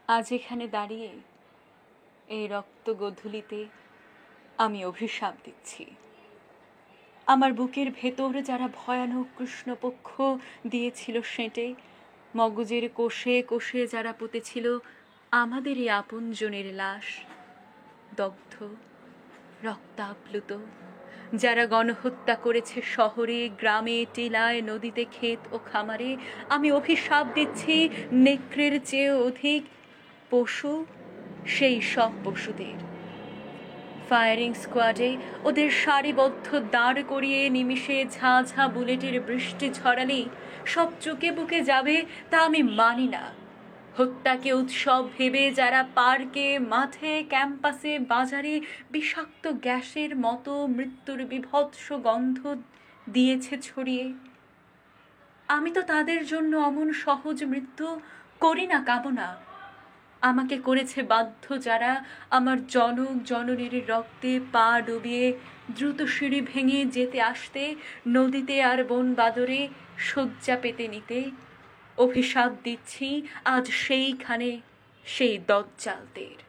আজ এখানে দাঁড়িয়ে এই রক্ত গোধূলিতে আমি অভিশাপ দিচ্ছি। আমার বুকের ভেতর যারা ভয়ানক কৃষ্ণপক্ষ দিয়েছিল সেঁটে, মগজের কোষে কোষে যারা পুঁতেছিল আমাদেরই আপনজনের লাশ, দগ্ধ রক্তাপ্লুত, যারা গণহত্যা করেছে শহরে গ্রামে টিলায় নদীতে ক্ষেত ও খামারে, আমি অভিশাপ দিচ্ছি নেকড়ের চেয়ে অধিক পশু সেই সব পশুদের। ফায়ারিং স্কোয়াডে ওদের সারিবদ্ধ দাঁড় করিয়ে নিমিষে ঝাঁ ঝাঁ বুলেটের বৃষ্টি ঝরালেই সব চুকে বুকে যাবে তা আমি মানি না। হত্যাকে উৎসব ভেবে যারা পার্কে মাঠে ক্যাম্পাসে বাজারে বিষাক্ত গ্যাসের মতো মৃত্যুর বিভৎস গন্ধ দিয়েছে ছড়িয়ে, আমি তো তাদের জন্য অমন সহজ মৃত্যু করি না কামনা। আমাকে করেছে বাধ্য যারা আমার জনক জননীর রক্তে পা ডুবিয়ে দ্রুত সিঁড়ি ভেঙে যেতে আসতে, নদীতে আর বন বাদরে শয্যা পেতে নিতে। অভিশাপ দিচ্ছি আজ সেইখানে সেই দজ্জালদের।